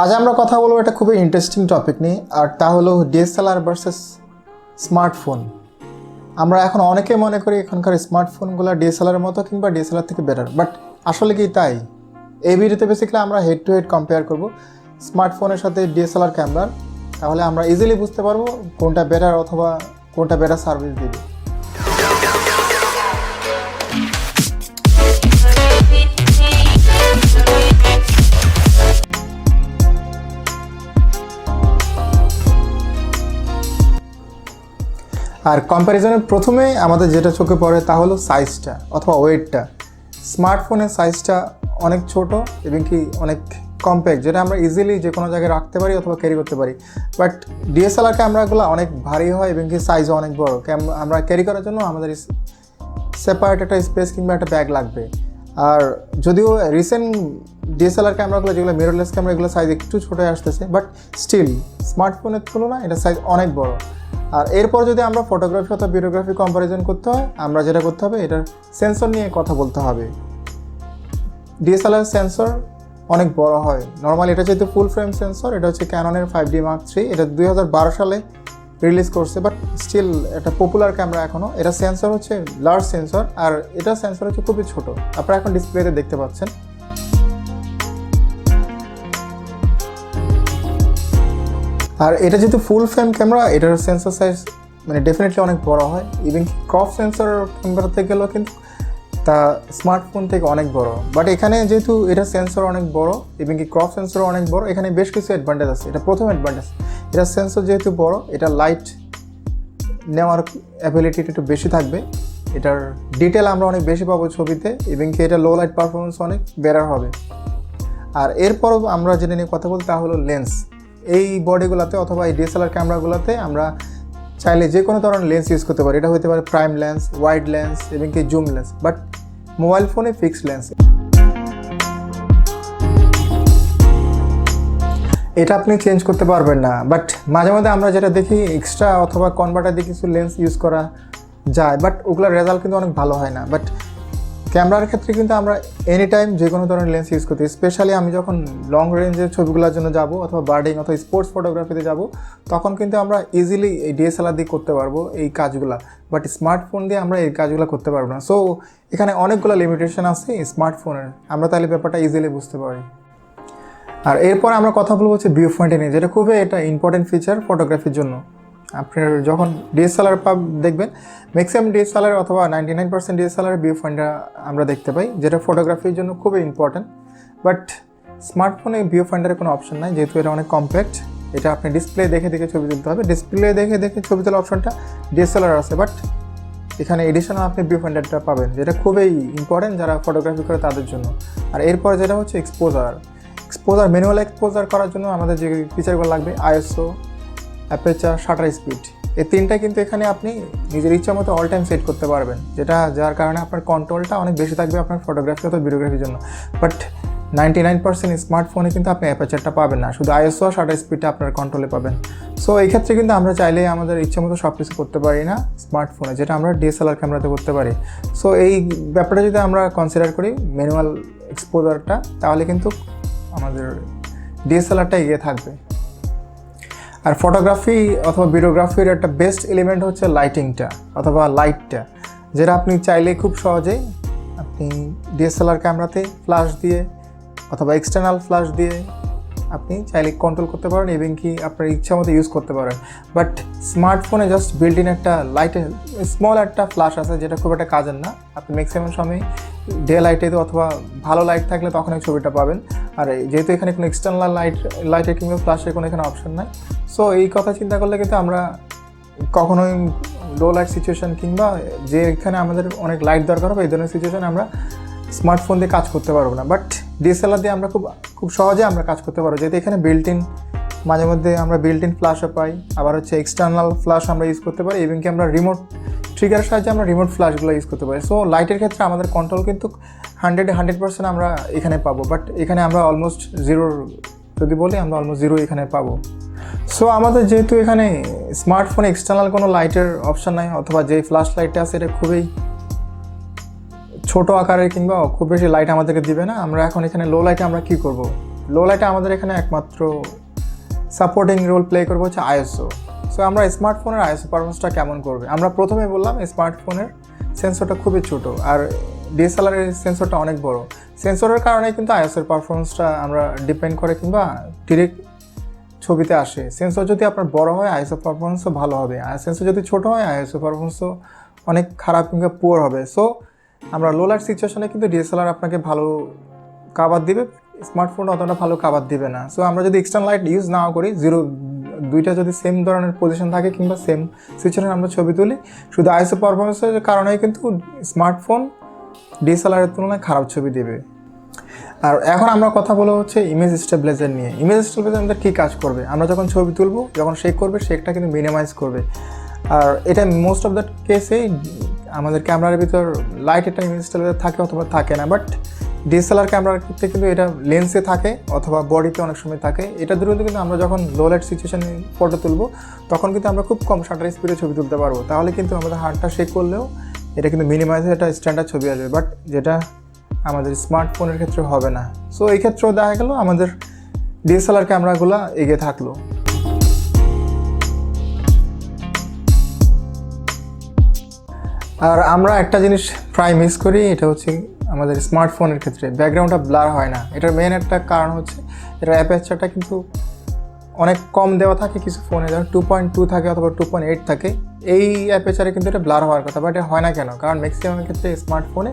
আজ আমরা কথা বলবো একটা খুবই ইন্টারেস্টিং টপিক নিয়ে, আর তা হলো ডিএসএলআর ভার্সেস স্মার্টফোন। আমরা এখন অনেকে মনে করি এখনকার স্মার্টফোনগুলো ডিএসএলআর মতো কিংবা ডিএসএলআর থেকে বেটার, বাট আসলে কি তাই? এই ভিডিওতে বেসিক্যালি আমরা হেড টু হেড কম্পেয়ার করব স্মার্টফোনের সাথে ডিএসএলআর ক্যামেরার। তাহলে আমরা ইজিলি বুঝতে পারবো কোনটা বেটার অথবা কোনটা বেটার সার্ভিস দিবে। আর কম্প্যারিজনের প্রথমে আমাদের যেটা চোখে পড়ে তা হলো সাইজটা অথবা ওয়েটটা। স্মার্টফোনের সাইজটা অনেক ছোট এবং কি অনেক কম্প্যাক্ট, যেটা আমরা ইজিলি যে কোনো জায়গায় রাখতে পারি অথবা ক্যারি করতে পারি। বাট ডিএসএলআর ক্যামেরাগুলো অনেক ভারী হয় এবং কি সাইজও অনেক বড়। আমরা ক্যারি করার জন্য আমাদের সেপারেট একটা স্পেস কিংবা একটা ব্যাগ লাগবে। আর যদিও রিসেন্ট ডিএসএলআর ক্যামেরাগুলো যেগুলো মিররলেস ক্যামেরা, এগুলো সাইজ একটু ছোটো আসতেছে, বাট স্টিল স্মার্টফোনের তুলনায় এটা সাইজ অনেক বড়। আর এরপর যদি আমরা ফটোগ্রাফি অথবা ভিডিওগ্রাফি কম্প্যারিজন করতে হয়, আমরা যেটা করতে হবে এটার সেন্সর নিয়ে কথা বলতে হবে। ডিএসএলআর সেন্সর অনেক বড় হয়। নর্মালি এটা যেহেতু ফুল ফ্রেম সেন্সর, এটা হচ্ছে ক্যাননের 5D Mark III, এটা 2012 সালে রিলিজ করছে, বাট স্টিল এটা পপুলার ক্যামেরা এখনও। এটা সেন্সর হচ্ছে লার্জ সেন্সর, আর এটা সেন্সর হচ্ছে খুবই ছোট। আপনারা এখন ডিসপ্লেতে দেখতে পাচ্ছেন। আর এটা যেহেতু ফুল ফ্রেম ক্যামেরা, এটার সেন্সর সাইজ মানে ডেফিনেটলি অনেক বড় হয়। ইভেন ক্রপ সেন্সর ক্যামেরাতে গেলেও কিন্তু তা স্মার্টফোন থেকে অনেক বড়। বাট এখানে যেহেতু এটা সেন্সর অনেক বড় এবং কি ক্রপ সেন্সরও অনেক বড়, এখানে বেশ কিছু অ্যাডভান্টেজ আছে। এটা প্রথম অ্যাডভান্টেজ, এটা সেন্সর যেহেতু বড়, এটা লাইট নেওয়ার অ্যাবিলিটিটা একটু বেশি থাকবে। এটার ডিটেল আমরা অনেক বেশি পাবো ছবিতে, এবং কি এটা লো লাইট পারফরমেন্স অনেক বেটার হবে। আর এরপরও আমরা যেটা নিয়ে কথা বলতে তা হলো লেন্স। এই বডিগুলোতে অথবা এই ডিএসএলআর ক্যামেরাগুলোতে আমরা চাইলে যে কোনো ধরনের লেন্স ইউজ করতে পারি। এটা হতে পারে প্রাইম লেন্স, ওয়াইড লেন্স এবং কি জুম লেন্স। বাট মোবাইল ফোনে ফিক্সড লেন্স, এটা আপনি চেঞ্জ করতে পারবেন না। বাট মাঝে মাঝে আমরা যেটা দেখি এক্সট্রা অথবা কনভার্টার দিয়ে কিছু লেন্স ইউজ করা যায়, বাট ওগুলোর রেজাল্ট কিন্তু অনেক ভালো হয় না। বাট ক্যামেরার ক্ষেত্রে কিন্তু আমরা এনি টাইম যে কোনো ধরনের লেন্স ইউজ করতে, স্পেশালি আমি যখন লং রেঞ্জের ছবিগুলোর জন্য যাব অথবা বার্ডিং অথবা স্পোর্টস ফটোগ্রাফিতে যাব, তখন কিন্তু আমরা ইজিলি এই ডিএসএলআর দিয়ে করতে পারবো এই কাজগুলো। বাট স্মার্টফোন দিয়ে আমরা এই কাজগুলো করতে পারবো না। সো এখানে অনেকগুলো লিমিটেশন আছে স্মার্টফোনের, আমরা তাহলে ব্যাপারটা ইজিলি বুঝতে পারি। আর এরপর আমরা কথা বলবো হচ্ছে ভিউ পয়েন্টে নিয়ে, যেটা খুবই এটা ইম্পর্টেন্ট ফিচার ফটোগ্রাফির জন্য। আপনার যখন ডিএসএলআর দেখবেন, ম্যাক্সিমাম ডিএসএলআর অথবা 99% ডিএসএলআর ভিউ পয়েন্টটা আমরা দেখতে পাই, যেটা ফটোগ্রাফির জন্য খুবই ইম্পর্টেন্ট। বাট স্মার্টফোনে ভিউ পয়েন্টারের কোনো অপশন নাই, যেহেতু এটা অনেক কম্প্যাক্ট। এটা আপনি ডিসপ্লে দেখে দেখে ছবি তুলতে হবে। ডিসপ্লে দেখে দেখে ছবি তোলার অপশনটা ডিএসএলআর আছে, বাট এখানে এডিশনাল আপনি ভিউ পয়েন্টারটা পাবেন, যেটা খুবই ইম্পর্টেন্ট যারা ফটোগ্রাফি করে তাদের জন্য। আর এরপর যেটা হচ্ছে এক্সপোজার ম্যানুয়াল এক্সপোজার করার জন্য আমাদের যে ফিচারগুলো লাগবে, আইএসও, অ্যাপারচার, শাটার স্পিড, এই তিনটা কিন্তু এখানে আপনি নিজের ইচ্ছা মতো অল টাইম সেট করতে পারবেন, যার কারণে আপনার কন্ট্রোলটা অনেক বেশি থাকবে আপনার ফটোগ্রাফি অথবা ভিডিওগ্রাফির জন্য। বাট 99% স্মার্টফোনে কিন্তু আপনি অ্যাপারচারটা পাবেন না, শুধু আইএসও আর শাটার স্পিডটা আপনার কন্ট্রোলে পাবেন। সো এই ক্ষেত্রে কিন্তু আমরা চাইলে আমাদের ইচ্ছা মতো সব কিছু করতে পারি না স্মার্টফোনে, যেটা আমরা ডিএসএলআর ক্যামেরাতে করতে পারি। সো এই ব্যাপারটা যদি আমরা কনসিডার করি ম্যানুয়াল এক্সপোজারটা, তাহলে কিন্তু আমাদের ডিএসএলআরটা এগিয়ে থাকবে। আর ফটোগ্রাফি অথবা ভিডিওগ্রাফির একটা বেস্ট এলিমেন্ট হচ্ছে লাইটিংটা অথবা লাইটটা, যেটা আপনি চাইলে খুব সহজেই আপনি ডিএসএলআর ক্যামেরাতে ফ্ল্যাশ দিয়ে অথবা এক্সটার্নাল ফ্ল্যাশ দিয়ে আপনি চাইলে কন্ট্রোল করতে পারেন এবং কি আপনার ইচ্ছা মতো ইউজ করতে পারেন। বাট স্মার্টফোনে জাস্ট বিল্ট ইন একটা লাইটের স্মল একটা ফ্ল্যাশ আছে, যেটা খুব একটা কাজের না। আপনি ম্যাক্সিমাম সময় ডে লাইটে অথবা ভালো লাইট থাকলে তখন এই ছবিটা পাবেন। আর যেহেতু এখানে কোনো এক্সটার্নাল লাইটের কিংবা ফ্ল্যাশের কোনো এখানে অপশন নাই, সো এই কথা চিন্তা করলে কিন্তু আমরা কখনোই লো লাইট সিচুয়েশান কিংবা যেখানে আমাদের অনেক লাইট দরকার হবে এই ধরনের সিচুয়েশান আমরা স্মার্টফোন দিয়ে কাজ করতে পারবো না। বাট ডিএসএলআর দিয়ে আমরা খুব সহজে আমরা কাজ করতে পারবো, যেহেতু এখানে বিল্ট ইন মাঝে মধ্যে আমরা বিল্ট ইন ফ্ল্যাশও পাই, আবার হচ্ছে এক্সটার্নাল ফ্ল্যাশ আমরা ইউজ করতে পারি, এবং কি আমরা রিমোট ট্রিগারের সাহায্যে আমরা রিমোট ফ্ল্যাশগুলো ইউজ করতে পারি। সো লাইটের ক্ষেত্রে আমাদের কন্ট্রোল কিন্তু 100% আমরা এখানে পাবো। বাট এখানে আমরা অলমোস্ট জিরো, যদি বলি আমরা অলমোস্ট জিরো এখানে পাবো। সো আমাদের যেহেতু এখানে স্মার্টফোনে এক্সটার্নাল কোনো লাইটের অপশান নাই, অথবা যে ফ্ল্যাশ লাইটটা আছে এটা খুবই ছোট আকারের কিংবা খুব বেশি লাইট আমাদেরকে দিবে না, আমরা এখন এখানে লো লাইটে আমরা কী করবো, লো লাইটে আমাদের এখানে একমাত্র সাপোর্টিং রোল প্লে করবে হচ্ছে আইএসও। সো আমরা স্মার্টফোনের আইএসও পারফরমেন্সটা কেমন করবে, আমরা প্রথমে বললাম স্মার্টফোনের সেন্সরটা খুবই ছোটো আর ডিএসএলআরের সেন্সরটা অনেক বড়। সেন্সরের কারণে কিন্তু আইএসওর পারফরমেন্সটা আমরা ডিপেন্ড করে কিংবা ডিরেক্ট ছবিতে আসে। সেন্সর যদি আপনার বড় হয় আইএসও পারফরমেন্সও ভালো হবে, আর সেন্সর যদি ছোট হয় আইএসও পারফরমেন্সও অনেক খারাপ কিংবা পুয়ার হবে। সো আমরা লো লাইট সিচুয়েশনে কিন্তু ডিএসএলআর আপনাকে ভালো কাভার দিবে, স্মার্টফোন অতটা ভালো কাভার দিবে না। সো আমরা যদি এক্সটার্নাল লাইট ইউজ নাও করি, দুইটা যদি সেম ধরনের পজিশন থাকে কিংবা সেম সিচুয়েশনে আমরা ছবি তুলি, শুধু আইএসও পারফরমেন্সের কারণে কিন্তু স্মার্টফোন ডিএসএলআরের তুলনায় খারাপ ছবি দেবে। আর এখন আমরা কথা বলা হচ্ছে ইমেজ স্টেবিলাইজার নিয়ে। ইমেজ স্টেবিলাইজার আমাদের কী কাজ করবে, আমরা যখন ছবি তুলবো যখন শেক করবে শেকটা কিন্তু মিনিমাইজ করবে। আর এটা মোস্ট অফ দ্যাট কেসেই আমাদের ক্যামেরার ভিতর লাইট এটা ইমেজ স্টেবিলাইজার থাকে অথবা থাকে না, বাট ডিএসএলআর ক্যামেরার ক্ষেত্রে কিন্তু এটা লেন্সে থাকে অথবা বডিতে অনেক সময় থাকে। এটা দ্রুত কিন্তু আমরা যখন লো লাইট সিচুয়েশনে ফটো তুলবো তখন কিন্তু আমরা খুব কম শাটার স্পিডে ছবি তুলতে পারবো, তাহলে কিন্তু আমাদের হাতটা শেক করলেও এটা কিন্তু মিনিমাইজ একটা স্ট্যান্ডার্ড ছবি আসবে, বাট যেটা আমাদের স্মার্টফোনের ক্ষেত্রে হবে না। সো এই ক্ষেত্রেও দেখা গেল আমাদের ডিএসএলআর ক্যামেরাগুলো এগিয়ে থাকলো। আর আমরা একটা জিনিস প্রায় মিস করি, এটা হচ্ছে আমাদের স্মার্টফোনের ক্ষেত্রে ব্যাকগ্রাউন্ডটা ব্লার হয় না। এটার মেন একটা কারণ হচ্ছে এটার অ্যাপারচারটা কিন্তু অনেক কম দেওয়া থাকে কিছু ফোনে, যেমন 2.2 থাকে অথবা 2.8 থাকে। এই অ্যাপারচারে কিন্তু এটা ব্লার হওয়ার কথা, বাট এটা হয় না কেন? কারণ ম্যাক্সিমাম ক্ষেত্রে স্মার্টফোনে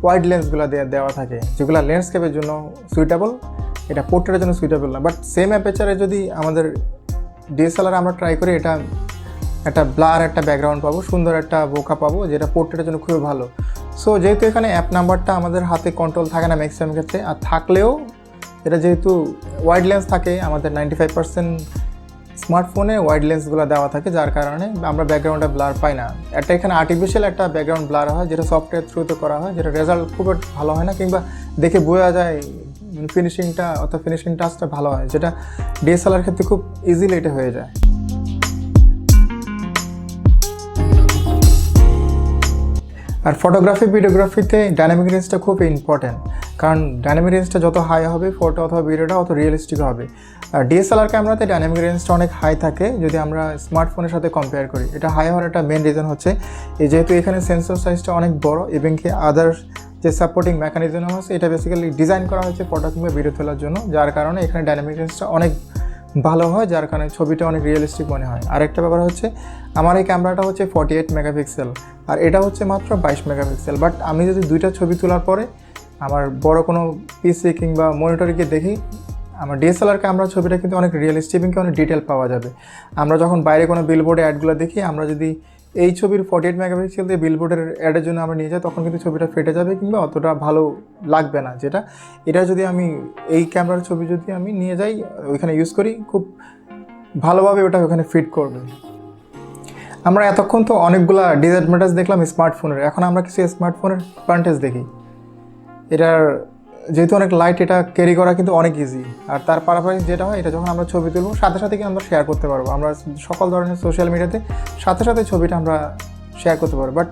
ওয়াইড লেন্সগুলো দেওয়া থাকে, যেগুলো ল্যান্ডস্কেপের জন্য সুইটেবল, এটা পোর্ট্রেটের জন্য সুইটেবল না। বাট সেম অ্যাপারচারে যদি আমাদের ডিএসএলআর আমরা ট্রাই করি, এটা একটা ব্লার একটা ব্যাকগ্রাউন্ড পাবো, সুন্দর একটা বোকা পাবো, যেটা পোর্ট্রেটের জন্য খুবই ভালো। সো যেহেতু এখানে অ্যাপ নাম্বারটা আমাদের হাতে কন্ট্রোল থাকে না ম্যাক্সিমাম ক্ষেত্রে, আর থাকলেও এটা যেহেতু ওয়াইড লেন্স থাকে, আমাদের 95% স্মার্টফোনে ওয়াইড লেন্সগুলো দেওয়া থাকে, যার কারণে আমরা ব্যাকগ্রাউন্ডটা ব্লার পাই না। একটা এখানে আর্টিফিশিয়াল একটা ব্যাকগ্রাউন্ড ব্লার হয়, যেটা সফটওয়্যার থ্রুতে করা হয়, যেটা রেজাল্ট খুব ভালো হয় না, কিংবা দেখে বোঝা যায় ফিনিশিংটা অর্থাৎ ফিনিশিং টাচটা ভালো হয়, যেটা ডিএসএলআর ক্ষেত্রে খুব ইজিলি এটা হয়ে যায়। আর ফটোগ্রাফি ভিডিওগ্রাফিতে ডাইনামিক রেঞ্জটা খুব ইম্পর্ট্যান্ট, কারণ ডাইনামিক রেঞ্জটা যত হাই হবে ফটো অথবা ভিডিওটা অত রিয়েলিস্টিক হবে। আর ডিএসএলআর ক্যামেরাতে ডাইনামিক রেঞ্জটা অনেক হাই থাকে যদি আমরা স্মার্টফোনের সাথে কম্পেয়ার করি। এটা হাই হওয়ার একটা মেন রিজন হচ্ছে যেহেতু এখানে সেন্সর সাইজটা অনেক বড় এবং কি আদার যে সাপোর্টিং মেকানিজম আছে এটা বেসিক্যালি ডিজাইন করা হয়েছে ফটো কিংবা ভিডিও তোলার জন্য, যার কারণে এখানে ডাইনামিক রেঞ্জটা অনেক ভালো হয়, যার কারণে ছবিটা অনেক রিয়েলিস্টিক মনে হয়। আরেকটা ব্যাপার হচ্ছে আমার এই ক্যামেরাটা হচ্ছে 48 মেগাপিক্সেল আর এটা হচ্ছে মাত্র 22 মেগাপিক্সেল, বাট আমি যদি দুইটা ছবি তোলার পরে আমার বড় কোনো পিসি কিংবা মনিটরে গিয়ে দেখি আমার ডিএসএলআর ক্যামেরা ছবিটা কিন্তু অনেক রিয়েলিস্টিক এবং অনেক ডিটেল পাওয়া যাবে। আমরা যখন বাইরে কোনো বিলবোর্ডে অ্যাডগুলো দেখি, আমরা যদি এই ছবির 48 মেগাপিক্সেল দিয়ে বিলবোর্ডের অ্যাডের জন্য আমরা নিয়ে যাই তখন কিন্তু ছবিটা ফেটে যাবে কিংবা অতটা ভালো লাগবে না। যেটা এটা যদি আমি এই ক্যামেরার ছবি যদি আমি নিয়ে যাই ওইখানে ইউজ করি, খুব ভালোভাবে ওটা ওখানে ফিট করবে। আমরা এতক্ষণ তো অনেকগুলা ডিসঅ্যাডভান্টেজ দেখলাম স্মার্টফোনের, এখন আমরা কিছু স্মার্টফোনের অ্যাডভান্টেজ দেখি। এটার যেহেতু অনেক লাইট, এটা ক্যারি করা কিন্তু অনেক ইজি। আর তার পাশাপাশি যেটা হয়, এটা যখন আমরা ছবি তুলবো সাথে সাথে কিন্তু আমরা শেয়ার করতে পারবো, আমরা সকল ধরনের সোশ্যাল মিডিয়াতে সাথে সাথে ছবিটা আমরা শেয়ার করতে পারবো। বাট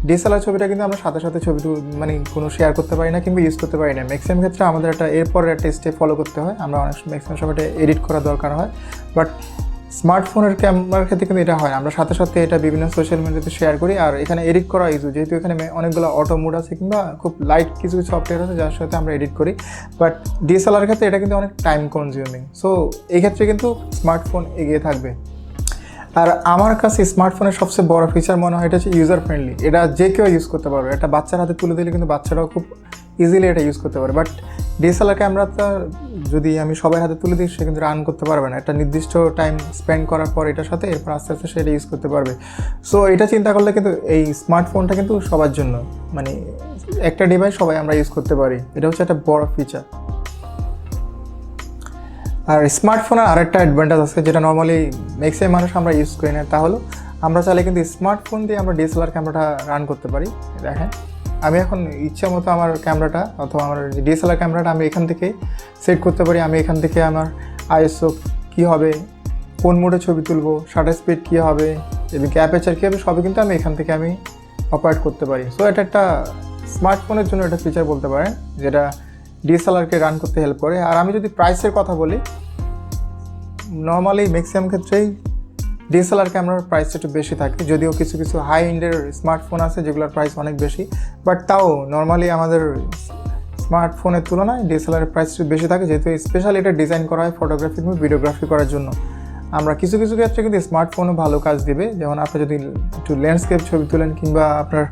ডিএসএলআর ছবিটা কিন্তু আমরা সাথে সাথে ছবি মানে কোনো শেয়ার করতে পারি না কিংবা ইউজ করতে পারি না। ম্যাক্সিমাম ক্ষেত্রে আমাদের এরপরে একটা স্টেপ ফলো করতে হয়, আমরা অনেক ম্যাক্সিমাম সময়টা এডিট করা দরকার হয়। বাট স্মার্টফোনের ক্যামেরার ক্ষেত্রে কিন্তু এটা হয় না, আমরা সাথে সাথে এটা বিভিন্ন সোশ্যাল মিডিয়াতে শেয়ার করি। আর এখানে এডিট করা ইজি, যেহেতু এখানে অনেকগুলো অটো মোড আছে কিংবা খুব লাইট কিছু সফটওয়্যার আছে যার সাথে আমরা এডিট করি। বাট ডিএসএলআর ক্ষেত্রে এটা কিন্তু অনেক টাইম কনজিউমিং। সো এই ক্ষেত্রে কিন্তু স্মার্টফোন এগিয়ে থাকবে। আর আমার কাছে স্মার্টফোনের সবচেয়ে বড় ফিচার মনে হয় এটা হচ্ছে ইউজার ফ্রেন্ডলি, এটা যে কেউ ইউজ করতে পারবে। একটা বাচ্চার হাতে তুলে দিলে কিন্তু বাচ্চারাও খুব ইজিলি এটা ইউজ করতে পারে। বাট ডিএসএলআর ক্যামেরাটা যদি আমি সবাই হাতে তুলে দিই সে কিন্তু রান করতে পারবে না, একটা নির্দিষ্ট টাইম স্পেন্ড করার পর এটার সাথে এরপর আস্তে আস্তে সে এটা ইউজ করতে পারবে। সো এটা চিন্তা করলে কিন্তু এই স্মার্টফোনটা কিন্তু সবার জন্য, মানে একটা ডিভাইস সবাই আমরা ইউজ করতে পারি, এটা হচ্ছে একটা বড় ফিচার। আর স্মার্টফোনের আরেকটা অ্যাডভান্টেজ আছে যেটা নর্মালি ম্যাক্সিমাম মানুষ আমরা ইউজ করি না, তা হলো আমরা চাইলে কিন্তু স্মার্টফোন দিয়ে আমরা ডিএসএলআর ক্যামেরাটা রান করতে পারি। দেখেন আমি এখন ইচ্ছা মতো আমার ক্যামেরাটা অথবা আমার ডিএসএলআর ক্যামেরাটা আমি এখান থেকে সেট করতে পারি। আমি এখান থেকে আমার আইএসও কী হবে, কোন মোডে ছবি তুলবো, শাটার স্পিড কী হবে এবং অ্যাপারচার কী হবে, সবই কিন্তু আমি এখান থেকে আমি অপারেট করতে পারি। সো এটা একটা স্মার্টফোনের জন্য একটা ফিচার বলতে পারেন, যেটা ডিএসএলআরকে রান করতে হেল্প করে। আর আমি যদি প্রাইসের কথা বলি, নর্মালি ম্যাক্সিমাম ক্ষেত্রেই ডিএসএলআর ক্যামেরার প্রাইস একটু বেশি থাকে, যদিও কিছু কিছু হাই এন্ডের স্মার্টফোন আছে যেগুলোর প্রাইস অনেক বেশি, বাট তাও নর্মালি আমাদের স্মার্টফোনের তুলনায় ডিএসএলআরের প্রাইস একটু বেশি থাকে, যেহেতু স্পেশালি এটা ডিজাইন করা হয় ফটোগ্রাফি এবং ভিডিওগ্রাফি করার জন্য। আমরা কিছু কিছু ক্ষেত্রে কিন্তু স্মার্টফোনও ভালো কাজ দেবে, যেমন আপনি যদি একটু ল্যান্ডস্কেপ ছবি তোলেন কিংবা আপনার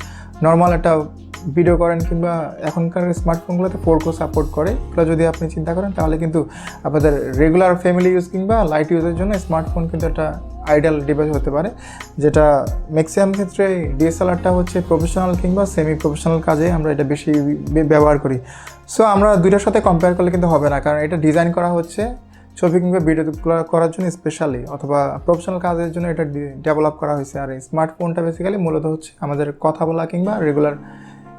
নর্মাল একটা ভিডিও করেন, কিংবা এখনকার স্মার্টফোনগুলোতে 4K সাপোর্ট করে, এগুলো যদি আপনি চিন্তা করেন তাহলে কিন্তু আপনাদের রেগুলার ফ্যামিলি ইউজ কিংবা লাইট ইউজের জন্য স্মার্টফোন কিন্তু একটা আইডিয়াল ডিভাইস হতে পারে, যেটা ম্যাক্সিমাম ক্ষেত্রে ডিএসএলআরটা হচ্ছে প্রফেশনাল কিংবা সেমি প্রফেশনাল কাজে আমরা এটা বেশি ব্যবহার করি। সো আমরা দুইটার সাথে কম্পেয়ার করলে কিন্তু হবে না, কারণ এটা ডিজাইন করা হচ্ছে ছবি কিংবা ভিডিও করার জন্য স্পেশালি, অথবা প্রফেশনাল কাজের জন্য এটা ডেভেলপ করা হয়েছে। আর স্মার্টফোনটা বেসিক্যালি মূলত হচ্ছে আমাদের কথা বলা কিংবা রেগুলার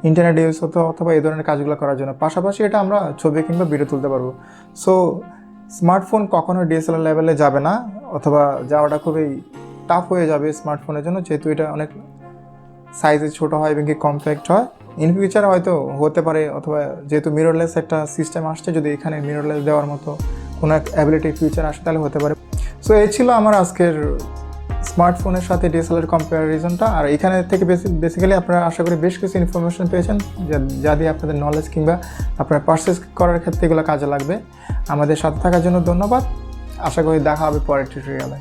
ইন্টারনেট ইউজ অথবা এই ধরনের কাজগুলো করার জন্য, পাশাপাশি এটা আমরা ছবি কিংবা ভিডিও তুলতে পারবো। সো স্মার্টফোন কখনো ডিএসএলআর লেভেলে যাবে না, অথবা যাওয়াটা খুবই টাফ হয়ে যাবে স্মার্টফোনের জন্য, যেহেতু এটা অনেক সাইজে ছোটো হয় এবং কি কম্প্যাক্ট হয়। ইন ফিউচার হয়তো হতে পারে, অথবা যেহেতু মিররলেস একটা সিস্টেম আসছে, যদি এখানে মিররলেস দেওয়ার মতো কোনো এক অ্যাবিলিটি ফিউচার আসে তাহলে হতে পারে। সো এই ছিল আমার আজকের স্মার্টফোনের সাথে ডিএসএলআর কম্প্যারিজনটা। আর এখানে থেকে বেসিক্যালি আপনারা আশা করি বেশ কিছু ইনফরমেশন পেয়েছেন, যা দিয়ে আপনাদের নলেজ কিংবা আপনার পারচেস করার ক্ষেত্রে এগুলো কাজে লাগবে। আমাদের সাথে থাকার জন্য ধন্যবাদ। আশা করি দেখা হবে পরের টিউটোরিয়ালে।